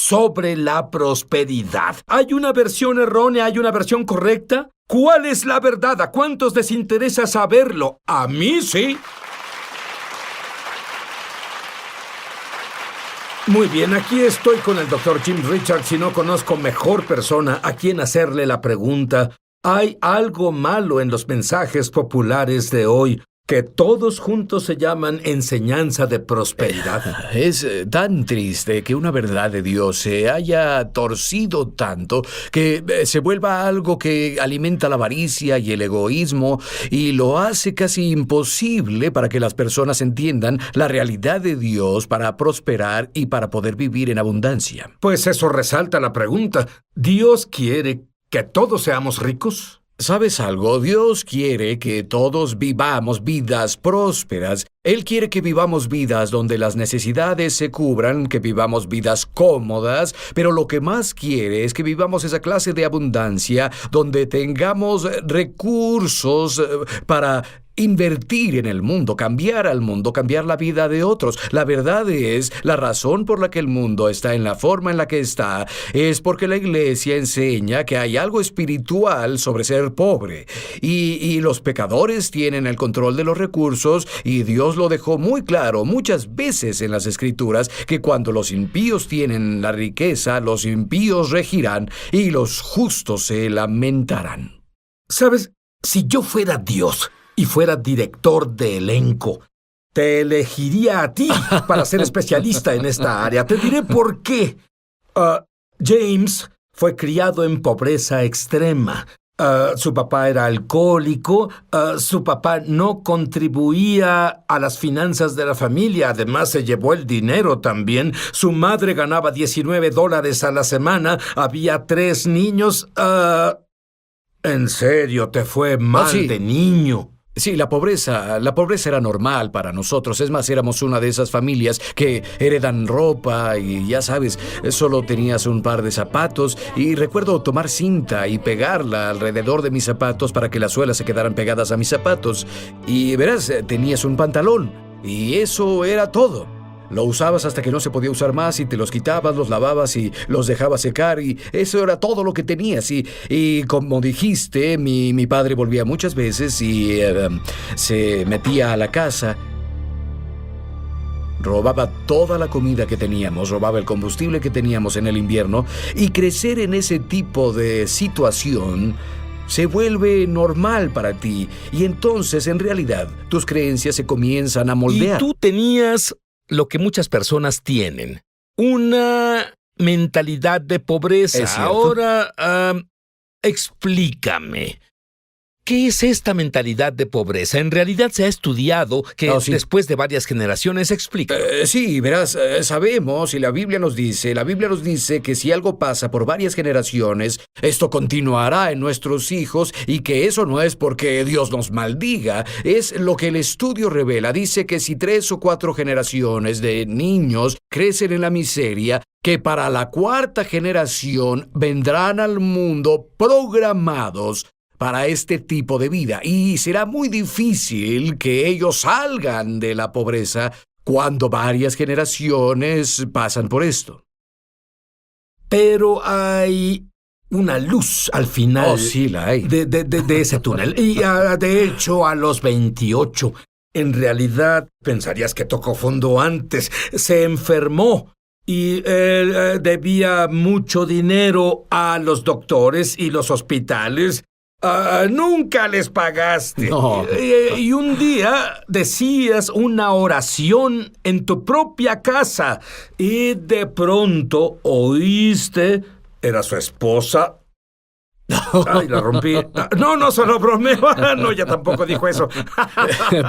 sobre la prosperidad. ¿Hay una versión errónea? ¿Hay una versión correcta? ¿Cuál es la verdad? ¿A cuántos les interesa saberlo? A mí sí. Muy bien, aquí estoy con el Dr. Jim Richards y no conozco mejor persona a quien hacerle la pregunta. ¿Hay algo malo en los mensajes populares de hoy que todos juntos se llaman enseñanza de prosperidad? Es tan triste que una verdad de Dios se haya torcido tanto que se vuelva algo que alimenta la avaricia y el egoísmo y lo hace casi imposible para que las personas entiendan la realidad de Dios para prosperar y para poder vivir en abundancia. Pues eso resalta la pregunta. ¿Dios quiere que todos seamos ricos? ¿Sabes algo? Dios quiere que todos vivamos vidas prósperas. Él quiere que vivamos vidas donde las necesidades se cubran, que vivamos vidas cómodas, pero lo que más quiere es que vivamos esa clase de abundancia donde tengamos recursos para invertir en el mundo, cambiar al mundo, cambiar la vida de otros. La verdad es, la razón por la que el mundo está en la forma en la que está es porque la iglesia enseña que hay algo espiritual sobre ser pobre. Y los pecadores tienen el control de los recursos y Dios lo dejó muy claro muchas veces en las Escrituras que cuando los impíos tienen la riqueza, los impíos regirán y los justos se lamentarán. ¿Sabes? Si yo fuera Dios y fuera director de elenco, te elegiría a ti para ser especialista en esta área. Te diré por qué. James fue criado en pobreza extrema. Su papá era alcohólico. Su papá no contribuía a las finanzas de la familia. Además, se llevó el dinero también. Su madre ganaba $19 a la semana. Había 3 niños. En serio, te fue mal sí. de niño. Sí, la pobreza era normal para nosotros. Es más, éramos una de esas familias que heredan ropa y ya sabes, solo tenías un par de zapatos y recuerdo tomar cinta y pegarla alrededor de mis zapatos para que las suelas se quedaran pegadas a mis zapatos. Y verás, tenías un pantalón y eso era todo. Lo usabas hasta que no se podía usar más y te los quitabas, los lavabas y los dejabas secar y eso era todo lo que tenías. Y como dijiste, mi padre volvía muchas veces y se metía a la casa, robaba toda la comida que teníamos, robaba el combustible que teníamos en el invierno y crecer en ese tipo de situación se vuelve normal para ti y entonces en realidad tus creencias se comienzan a moldear. Y tú tenías lo que muchas personas tienen, una mentalidad de pobreza. ¿Es cierto? Ahora, explícame. ¿Qué es esta mentalidad de pobreza? En realidad se ha estudiado que después de varias generaciones. Explica. Sí, verás, sabemos y la Biblia nos dice que si algo pasa por varias generaciones, esto continuará en nuestros hijos y que eso no es porque Dios nos maldiga, es lo que el estudio revela. Dice que si 3 o 4 generaciones de niños crecen en la miseria, que para la 4ª generación vendrán al mundo programados para este tipo de vida y será muy difícil que ellos salgan de la pobreza cuando varias generaciones pasan por esto. Pero hay una luz al final. Sí, la hay. De ese túnel. Y de hecho, a los 28, en realidad, pensarías que tocó fondo antes. Se enfermó. Y él debía mucho dinero a los doctores y los hospitales. Nunca les pagaste. No. Y un día decías una oración en tu propia casa y de pronto oíste, era su esposa. Ay, la rompí. No, solo bromeo. No, ella tampoco dijo eso.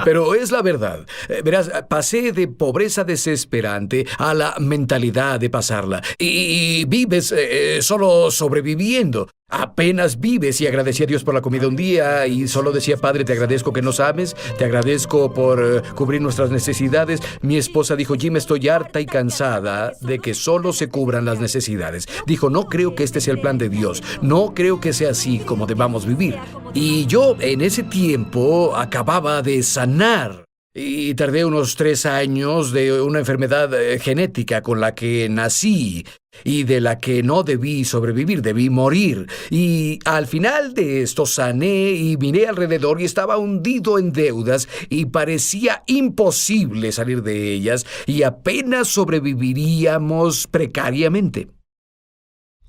Pero es la verdad. Verás, pasé de pobreza desesperante a la mentalidad de pasarla. Y vives solo sobreviviendo. Apenas vives y agradecí a Dios por la comida un día y solo decía, Padre, te agradezco que nos ames, te agradezco por cubrir nuestras necesidades. Mi esposa dijo, Jim, estoy harta y cansada de que solo se cubran las necesidades. Dijo, no creo que este sea el plan de Dios, no creo que sea así como debamos vivir. Y yo en ese tiempo acababa de sanar Y tardé unos 3 años de una enfermedad genética con la que nací y de la que no debí sobrevivir, debí morir. Y al final de esto sané y miré alrededor y estaba hundido en deudas y parecía imposible salir de ellas y apenas sobreviviríamos precariamente.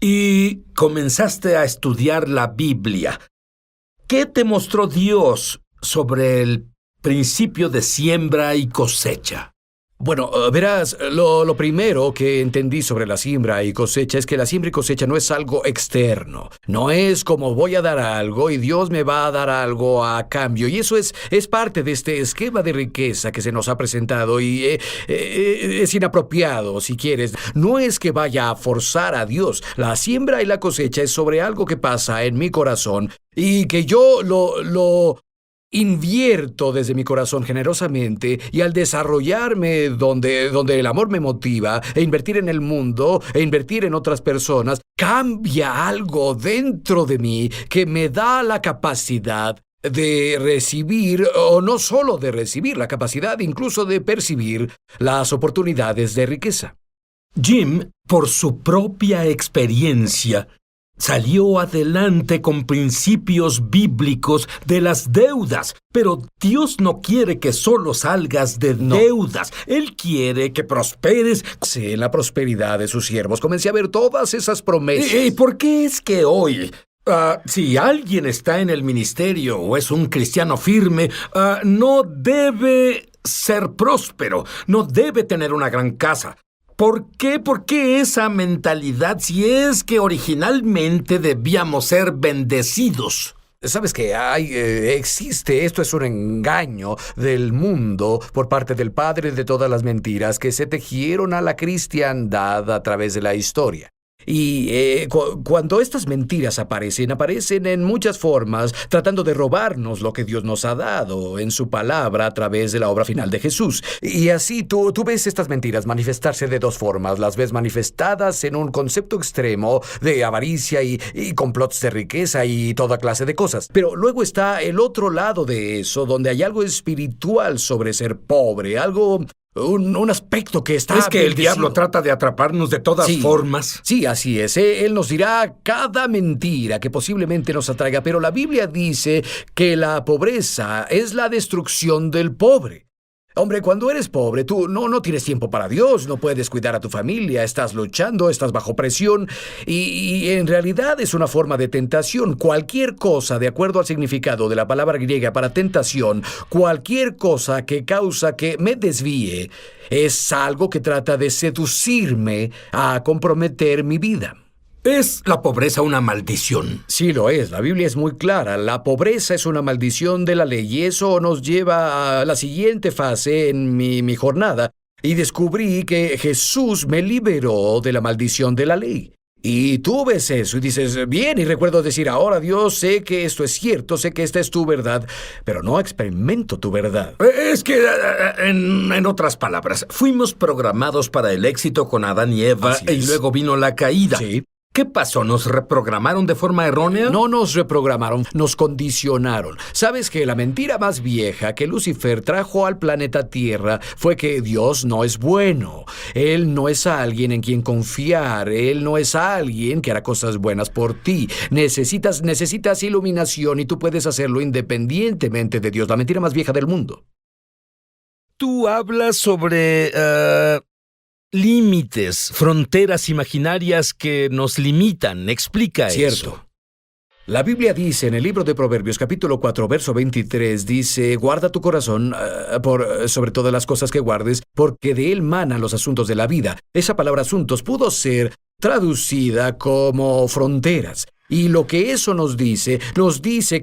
Y comenzaste a estudiar la Biblia. ¿Qué te mostró Dios sobre el principio de siembra y cosecha? Bueno, verás, lo primero que entendí sobre la siembra y cosecha es que la siembra y cosecha no es algo externo. No es como voy a dar algo y Dios me va a dar algo a cambio. Y eso es parte de este esquema de riqueza que se nos ha presentado y es inapropiado, si quieres. No es que vaya a forzar a Dios. La siembra y la cosecha es sobre algo que pasa en mi corazón y que yo lo invierto desde mi corazón generosamente, y al desarrollarme donde el amor me motiva, e invertir en el mundo, e invertir en otras personas, cambia algo dentro de mí que me da la capacidad de recibir, o no solo de recibir, la capacidad incluso de percibir las oportunidades de riqueza. Jim, por su propia experiencia, salió adelante con principios bíblicos de las deudas, pero Dios no quiere que solo salgas de deudas. Él quiere que prosperes. Sí, en la prosperidad de sus siervos comencé a ver todas esas promesas. ¿Y por qué es que hoy, si alguien está en el ministerio o es un cristiano firme, no debe ser próspero, no debe tener una gran casa? ¿Por qué? ¿Por qué esa mentalidad si es que originalmente debíamos ser bendecidos? ¿Sabes qué? Existe, esto es un engaño del mundo por parte del padre de todas las mentiras que se tejieron a la cristiandad a través de la historia. Y cuando estas mentiras aparecen en muchas formas, tratando de robarnos lo que Dios nos ha dado en su palabra a través de la obra final de Jesús. Y así tú ves estas mentiras manifestarse de dos formas. Las ves manifestadas en un concepto extremo de avaricia y complots de riqueza y toda clase de cosas. Pero luego está el otro lado de eso, donde hay algo espiritual sobre ser pobre, un aspecto que está... Es que el diablo trata de atraparnos de todas formas. Sí, así es. Él nos dirá cada mentira que posiblemente nos atraiga, pero la Biblia dice que la pobreza es la destrucción del pobre. Hombre, cuando eres pobre, tú no tienes tiempo para Dios, no puedes cuidar a tu familia, estás luchando, estás bajo presión y en realidad es una forma de tentación. Cualquier cosa, de acuerdo al significado de la palabra griega para tentación, cualquier cosa que causa que me desvíe, es algo que trata de seducirme a comprometer mi vida. ¿Es la pobreza una maldición? Sí, lo es. La Biblia es muy clara. La pobreza es una maldición de la ley y eso nos lleva a la siguiente fase en mi jornada. Y descubrí que Jesús me liberó de la maldición de la ley. Y tú ves eso y dices, bien, y recuerdo decir, ahora Dios, sé que esto es cierto, sé que esta es tu verdad, pero no experimento tu verdad. Es que, en otras palabras, fuimos programados para el éxito con Adán y Eva y luego vino la caída. Sí. ¿Qué pasó? ¿Nos reprogramaron de forma errónea? No nos reprogramaron, nos condicionaron. ¿Sabes que la mentira más vieja que Lucifer trajo al planeta Tierra fue que Dios no es bueno? Él no es alguien en quien confiar. Él no es alguien que hará cosas buenas por ti. Necesitas iluminación y tú puedes hacerlo independientemente de Dios. La mentira más vieja del mundo. Tú hablas sobre... límites, fronteras imaginarias que nos limitan. Explica eso. Cierto. La Biblia dice en el libro de Proverbios, capítulo 4, verso 23, dice, guarda tu corazón sobre todas las cosas que guardes, porque de él manan los asuntos de la vida. Esa palabra asuntos pudo ser traducida como fronteras. Y lo que eso nos dice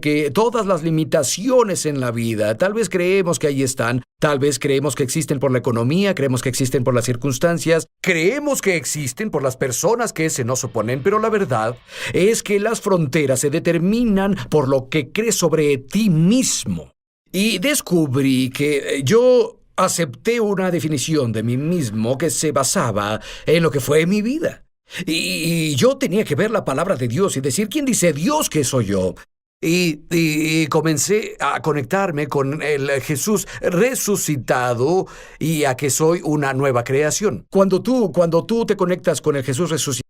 que todas las limitaciones en la vida, tal vez creemos que ahí están, tal vez creemos que existen por la economía, creemos que existen por las circunstancias, creemos que existen por las personas que se nos oponen, pero la verdad es que las fronteras se determinan por lo que crees sobre ti mismo. Y descubrí que yo acepté una definición de mí mismo que se basaba en lo que fue mi vida. Y yo tenía que ver la palabra de Dios y decir, ¿quién dice Dios que soy yo? Y comencé a conectarme con el Jesús resucitado y a que soy una nueva creación. Cuando tú te conectas con el Jesús resucitado,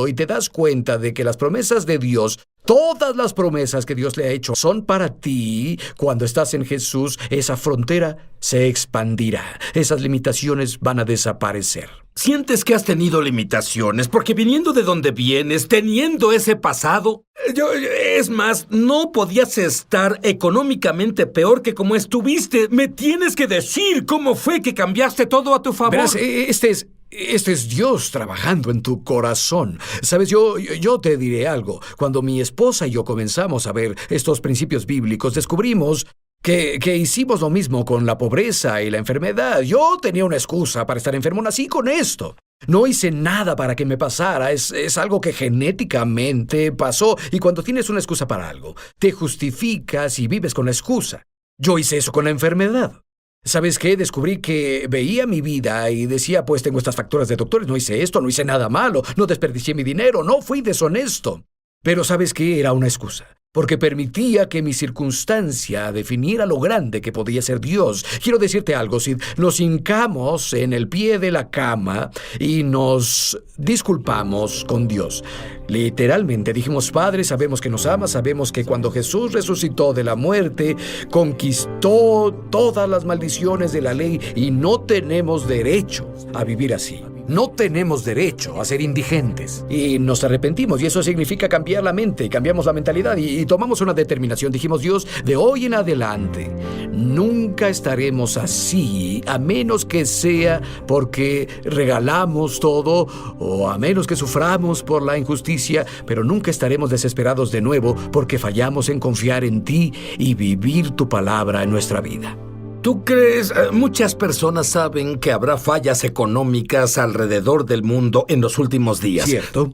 y te das cuenta de que las promesas de Dios, todas las promesas que Dios le ha hecho son para ti. Cuando estás en Jesús, esa frontera se expandirá. Esas limitaciones van a desaparecer. ¿Sientes que has tenido limitaciones? Porque viniendo de donde vienes, teniendo ese pasado, es más, no podías estar económicamente peor que como estuviste. Me tienes que decir cómo fue que cambiaste todo a tu favor. Verás, este es Dios trabajando en tu corazón. Sabes, yo te diré algo. Cuando mi esposa y yo comenzamos a ver estos principios bíblicos, descubrimos que hicimos lo mismo con la pobreza y la enfermedad. Yo tenía una excusa para estar enfermo, nací con esto. No hice nada para que me pasara, es algo que genéticamente pasó. Y cuando tienes una excusa para algo, te justificas y vives con la excusa. Yo hice eso con la enfermedad. ¿Sabes qué? Descubrí que veía mi vida y decía, pues tengo estas facturas de doctores, no hice esto, no hice nada malo, no desperdicié mi dinero, no fui deshonesto. Pero ¿sabes qué? Era una excusa, porque permitía que mi circunstancia definiera lo grande que podía ser Dios. Quiero decirte algo, Sid, nos hincamos en el pie de la cama y nos disculpamos con Dios. Literalmente dijimos, Padre, sabemos que nos amas, sabemos que cuando Jesús resucitó de la muerte, conquistó todas las maldiciones de la ley y no tenemos derecho a vivir así. No tenemos derecho a ser indigentes. Y nos arrepentimos, y eso significa cambiar la mente, cambiamos la mentalidad y tomamos una determinación. Dijimos, Dios, de hoy en adelante, nunca estaremos así, a menos que sea porque regalamos todo o a menos que suframos por la injusticia, pero nunca estaremos desesperados de nuevo porque fallamos en confiar en ti y vivir tu palabra en nuestra vida. ¿Tú crees? Muchas personas saben que habrá fallas económicas alrededor del mundo en los últimos días. ¿Cierto?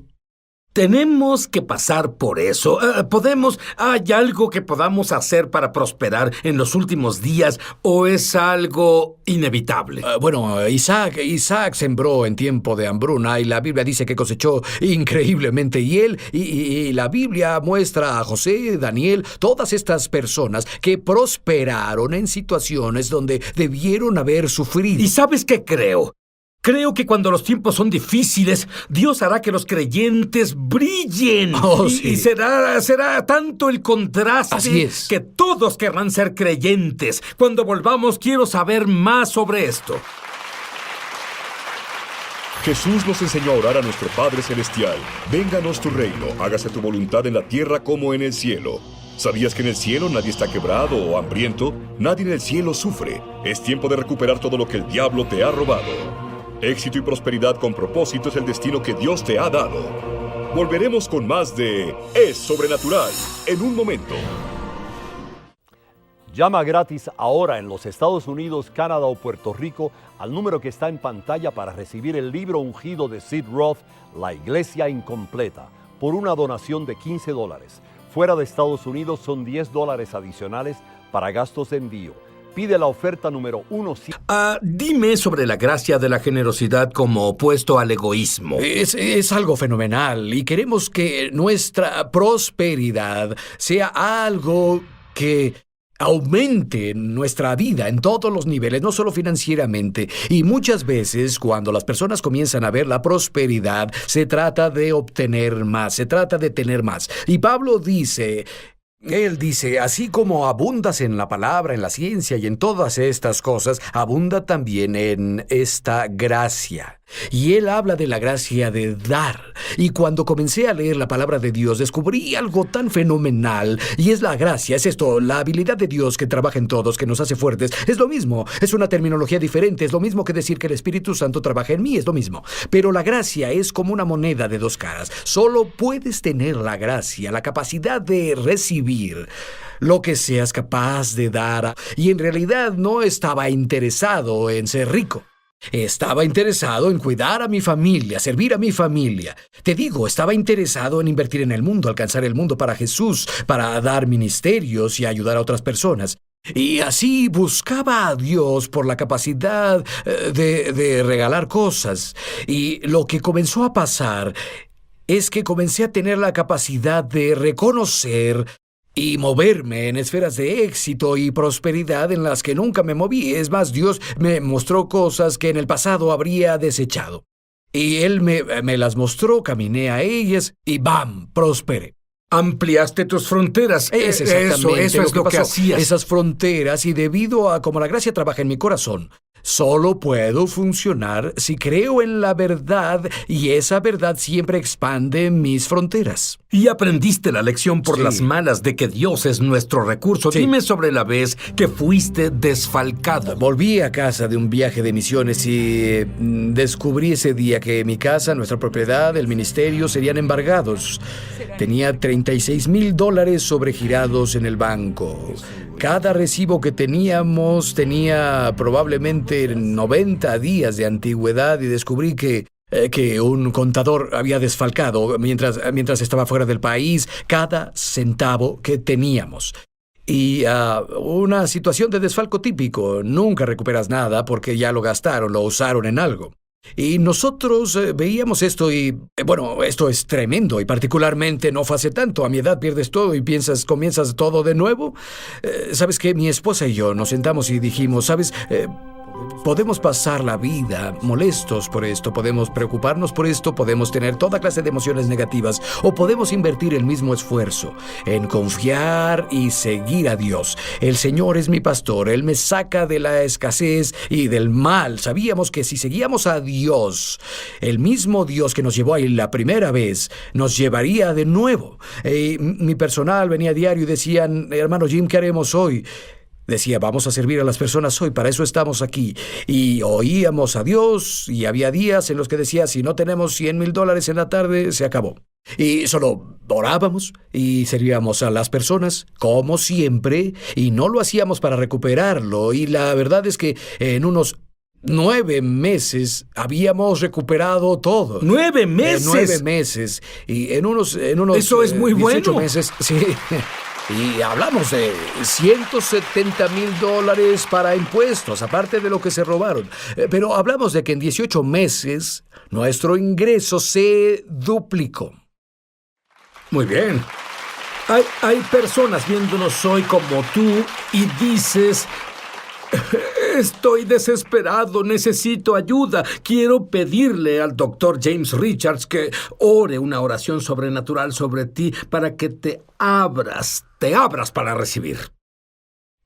Tenemos que pasar por eso. ¿Hay algo que podamos hacer para prosperar en los últimos días o es algo inevitable? Bueno, Isaac sembró en tiempo de hambruna y la Biblia dice que cosechó increíblemente. Y la Biblia muestra a José, Daniel, todas estas personas que prosperaron en situaciones donde debieron haber sufrido. ¿Y sabes qué creo? Creo que cuando los tiempos son difíciles, Dios hará que los creyentes brillen. Sí. Y será tanto el contraste Así es. que todos querrán ser creyentes. Cuando volvamos, quiero saber más sobre esto. Jesús nos enseñó a orar a nuestro Padre Celestial. Vénganos tu reino, hágase tu voluntad en la tierra como en el cielo. ¿Sabías que en el cielo nadie está quebrado o hambriento? Nadie en el cielo sufre. Es tiempo de recuperar todo lo que el diablo te ha robado. Éxito y prosperidad con propósito es el destino que Dios te ha dado. Volveremos con más de Es Sobrenatural en un momento. Llama gratis ahora en los Estados Unidos, Canadá o Puerto Rico al número que está en pantalla para recibir el libro ungido de Sid Roth, La Iglesia Incompleta, por una donación de $15. Fuera de Estados Unidos son $10 adicionales para gastos de envío. Pide la oferta número 1. Dime sobre la gracia de la generosidad como opuesto al egoísmo. Es algo fenomenal y queremos que nuestra prosperidad sea algo que aumente nuestra vida en todos los niveles, no solo financieramente. Y muchas veces, cuando las personas comienzan a ver la prosperidad, se trata de obtener más, se trata de tener más. Y Pablo dice, Él dice, así como abundas en la palabra, en la ciencia y en todas estas cosas, abunda también en esta gracia. Y él habla de la gracia de dar. Y cuando comencé a leer la palabra de Dios, descubrí algo tan fenomenal. Y es la gracia, es esto, la habilidad de Dios que trabaja en todos, que nos hace fuertes. Es lo mismo, es una terminología diferente. Es lo mismo que decir que el Espíritu Santo trabaja en mí, es lo mismo. Pero la gracia es como una moneda de dos caras. Solo puedes tener la gracia, la capacidad de recibir lo que seas capaz de dar. Y en realidad no estaba interesado en ser rico. Estaba interesado en cuidar a mi familia, servir a mi familia. Te digo, estaba interesado en invertir en el mundo, alcanzar el mundo para Jesús, para dar ministerios y ayudar a otras personas. Y así buscaba a Dios por la capacidad de regalar cosas. Y lo que comenzó a pasar es que comencé a tener la capacidad de reconocer y moverme en esferas de éxito y prosperidad en las que nunca me moví. Es más, Dios me mostró cosas que en el pasado habría desechado. Y Él me las mostró, caminé a ellas y ¡bam!, prosperé. Ampliaste tus fronteras. Es exactamente eso es lo que pasó. hacías. Esas fronteras, y debido a cómo la gracia trabaja en mi corazón, solo puedo funcionar si creo en la verdad, y esa verdad siempre expande mis fronteras. Y aprendiste la lección por Sí. las malas de que Dios es nuestro recurso. Sí. Dime sobre la vez que fuiste desfalcado. Volví a casa de un viaje de misiones y descubrí ese día que mi casa, nuestra propiedad, el ministerio serían embargados. Tenía $36,000 sobregirados en el banco. Cada recibo que teníamos tenía probablemente 90 días de antigüedad y descubrí que un contador había desfalcado mientras estaba fuera del país cada centavo que teníamos. Y una situación de desfalco típico. Nunca recuperas nada porque ya lo gastaron, lo usaron en algo. Y nosotros veíamos esto y, bueno, esto es tremendo, y particularmente no fue hace tanto. A mi edad pierdes todo y comienzas todo de nuevo. ¿Sabes qué? Mi esposa y yo nos sentamos y dijimos, ¿sabes? Podemos pasar la vida molestos por esto, podemos preocuparnos por esto, podemos tener toda clase de emociones negativas, o podemos invertir el mismo esfuerzo en confiar y seguir a Dios. El Señor es mi pastor, Él me saca de la escasez y del mal. Sabíamos que si seguíamos a Dios, el mismo Dios que nos llevó ahí la primera vez, nos llevaría de nuevo. Mi personal venía a diario y decían, hermano Jim, ¿qué haremos hoy? Decía, vamos a servir a las personas hoy, para eso estamos aquí. Y oíamos a Dios, y había días en los que decía, si no tenemos $100,000 en la tarde, se acabó. Y solo orábamos y servíamos a las personas, como siempre, y no lo hacíamos para recuperarlo. Y la verdad es que en unos 9 meses habíamos recuperado todo. ¡9 meses! 9 meses. Y en unos Eso es muy 18 bueno. meses, sí. Y hablamos de $170,000 para impuestos, aparte de lo que se robaron. Pero hablamos de que en 18 meses nuestro ingreso se duplicó. Muy bien. Hay personas viéndonos hoy como tú y dices, estoy desesperado, necesito ayuda. Quiero pedirle al Dr. James Richards que ore una oración sobrenatural sobre ti para que te abras para recibir.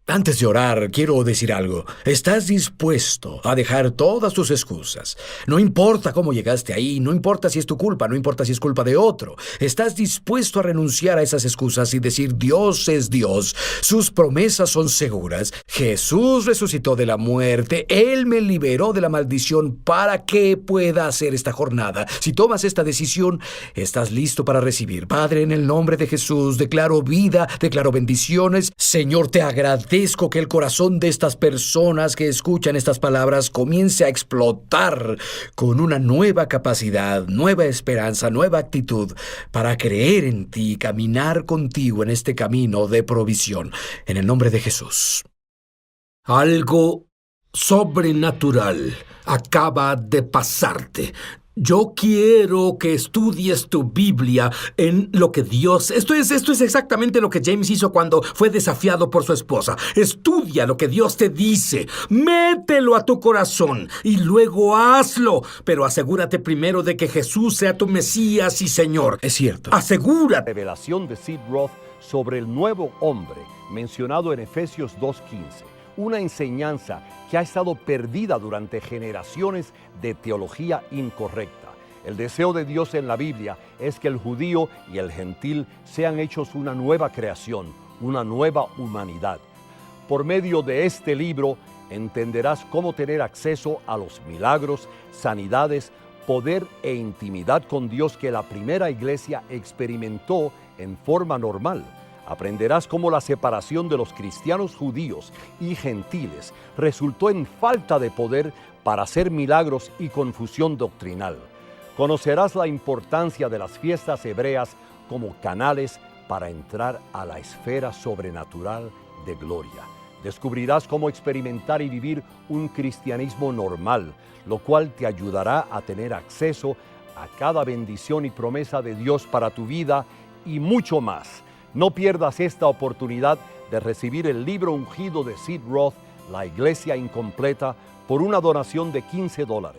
Antes de orar, quiero decir algo. ¿Estás dispuesto a dejar todas tus excusas? No importa cómo llegaste ahí, no importa si es tu culpa, no importa si es culpa de otro. ¿Estás dispuesto a renunciar a esas excusas y decir, Dios es Dios, sus promesas son seguras, Jesús resucitó de la muerte, Él me liberó de la maldición para que pueda hacer esta jornada? Si tomas esta decisión, estás listo para recibir. Padre, en el nombre de Jesús, declaro vida, declaro bendiciones. Señor, te agradezco que el corazón de estas personas que escuchan estas palabras comience a explotar con una nueva capacidad, nueva esperanza, nueva actitud para creer en ti y caminar contigo en este camino de provisión. En el nombre de Jesús. Algo sobrenatural acaba de pasarte. Yo quiero que estudies tu Biblia en lo que Dios... Esto es exactamente lo que James hizo cuando fue desafiado por su esposa. Estudia lo que Dios te dice, mételo a tu corazón y luego hazlo. Pero asegúrate primero de que Jesús sea tu Mesías y Señor. Es cierto. Asegúrate. Revelación de Sid Roth sobre el nuevo hombre mencionado en Efesios 2:15. Una enseñanza que ha estado perdida durante generaciones de teología incorrecta. El deseo de Dios en la Biblia es que el judío y el gentil sean hechos una nueva creación, una nueva humanidad. Por medio de este libro entenderás cómo tener acceso a los milagros, sanidades, poder e intimidad con Dios que la primera iglesia experimentó en forma normal. Aprenderás cómo la separación de los cristianos judíos y gentiles resultó en falta de poder para hacer milagros y confusión doctrinal. Conocerás la importancia de las fiestas hebreas como canales para entrar a la esfera sobrenatural de gloria. Descubrirás cómo experimentar y vivir un cristianismo normal, lo cual te ayudará a tener acceso a cada bendición y promesa de Dios para tu vida y mucho más. No pierdas esta oportunidad de recibir el libro ungido de Sid Roth, La Iglesia Incompleta, por una donación de $15.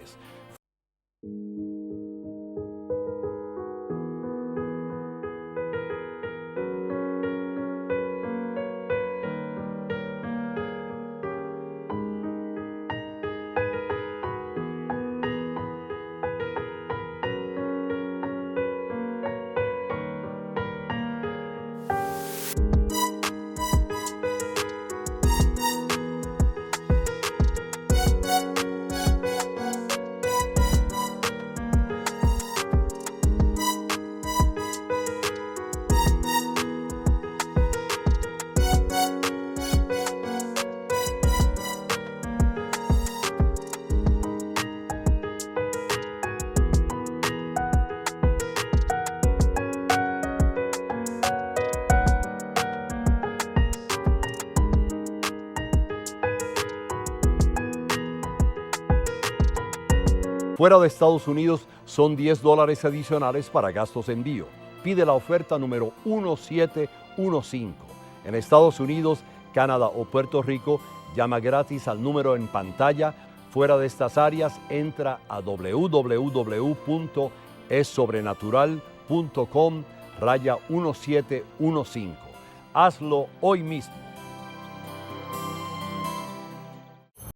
Fuera de Estados Unidos son $10 adicionales para gastos de envío. Pide la oferta número 1715. En Estados Unidos, Canadá o Puerto Rico, llama gratis al número en pantalla. Fuera de estas áreas, entra a www.esobrenatural.com/1715. Hazlo hoy mismo.